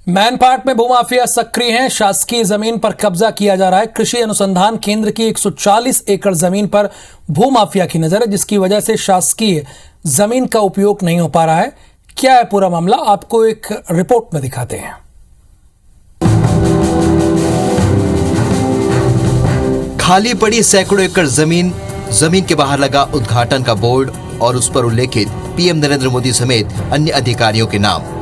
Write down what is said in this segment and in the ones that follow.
मैनपाट में भूमाफिया सक्रिय हैं। शासकीय जमीन पर कब्जा किया जा रहा है। कृषि अनुसंधान केंद्र की 140 एकड़ जमीन पर भूमाफिया की नजर है, जिसकी वजह से शासकीय जमीन का उपयोग नहीं हो पा रहा है। क्या है पूरा मामला, आपको एक रिपोर्ट में दिखाते हैं। खाली पड़ी सैकड़ों एकड़ जमीन के बाहर लगा उद्घाटन का बोर्ड और उस पर उल्लेखित पीएम नरेंद्र मोदी समेत अन्य अधिकारियों के नाम।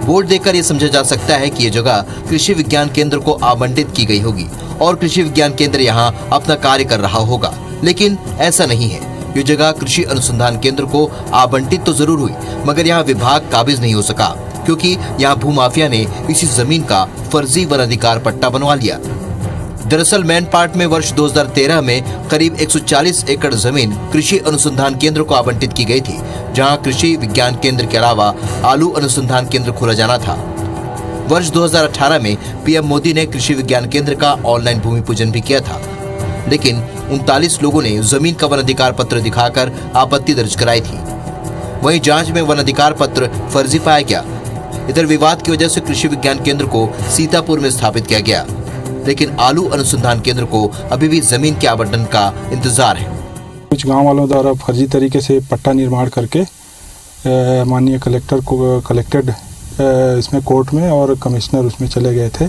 बोर्ड देखकर ये समझा जा सकता है कि ये जगह कृषि विज्ञान केंद्र को आवंटित की गई होगी और कृषि विज्ञान केंद्र यहाँ अपना कार्य कर रहा होगा, लेकिन ऐसा नहीं है। ये जगह कृषि अनुसंधान केंद्र को आवंटित तो जरूर हुई, मगर यहाँ विभाग काबिज नहीं हो सका, क्योंकि यहाँ भूमाफिया ने इसी जमीन का फर्जी वन अधिकार पट्टा बनवा लिया। दरअसल मैनपाट में वर्ष 2013 में करीब 140 एकड़ जमीन कृषि अनुसंधान केंद्र को आवंटित की गई थी, जहां कृषि विज्ञान केंद्र के अलावा आलू अनुसंधान केंद्र खोला जाना था। वर्ष 2018 में पीएम मोदी ने कृषि विज्ञान केंद्र का ऑनलाइन भूमि पूजन भी किया था, लेकिन 39 लोगों ने जमीन का वन अधिकार पत्र दिखाकर आपत्ति दर्ज कराई थी। वहीं जांच में वन अधिकार पत्र फर्जी पाया गया। इधर विवाद की वजह से कृषि विज्ञान केंद्र को सीतापुर में स्थापित किया गया, लेकिन आलू अनुसंधान केंद्र को अभी भी जमीन के आवंटन का इंतजार है। कुछ गांव वालों द्वारा फर्जी तरीके से पट्टा निर्माण करके माननीय कलेक्टर को कलेक्टेड इसमें कोर्ट में और कमिश्नर उसमें चले गए थे,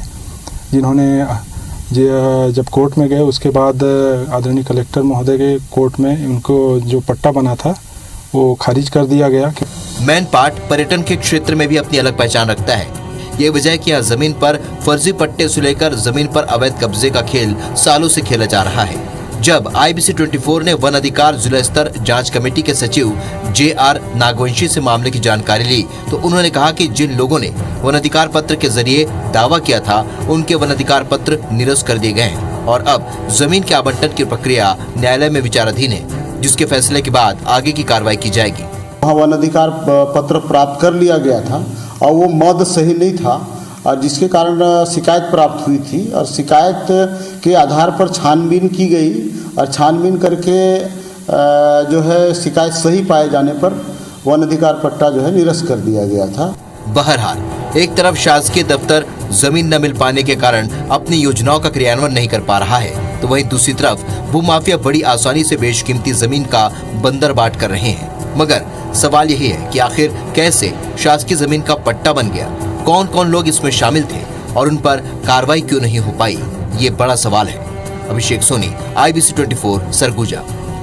जिन्होंने जब कोर्ट में गए उसके बाद आदरणीय कलेक्टर महोदय के कोर्ट में उनको जो पट्टा बना था वो खारिज कर दिया गया। मैनपाट पर्यटन के क्षेत्र में भी अपनी अलग पहचान रखता है। ये वजह है कि यहाँ जमीन पर फर्जी पट्टे से लेकर जमीन पर अवैध कब्जे का खेल सालों से खेला जा रहा है। जब IBC 24 ने वन अधिकार जिला स्तर जांच कमेटी के सचिव JR नागवंशी से मामले की जानकारी ली, तो उन्होंने कहा कि जिन लोगों ने वन अधिकार पत्र के जरिए दावा किया था, उनके वन अधिकार पत्र निरस्त कर दिए गए हैं और अब जमीन के आवंटन की प्रक्रिया न्यायालय में विचाराधीन है, जिसके फैसले के बाद आगे की कार्रवाई की जाएगी। वहाँ वन अधिकार पत्र प्राप्त कर लिया गया था और वो मद सही नहीं था, और जिसके कारण शिकायत प्राप्त हुई थी और शिकायत के आधार पर छानबीन की गई और छानबीन करके जो है शिकायत सही पाए जाने पर वन अधिकार पट्टा जो है निरस्त कर दिया गया था। बहरहाल, एक तरफ शासकीय दफ्तर जमीन न मिल पाने के कारण अपनी योजनाओं का क्रियान्वयन नहीं कर पा रहा है, तो वहीं दूसरी तरफ भूमाफिया बड़ी आसानी से बेशकीमती जमीन का बंदरबाट कर रहे हैं। मगर सवाल यही है कि आखिर कैसे शासकीय जमीन का पट्टा बन गया, कौन कौन लोग इसमें शामिल थे और उन पर कार्रवाई क्यों नहीं हो पाई, ये बड़ा सवाल है। अभिषेक सोनी, IBC 24, सरगुजा।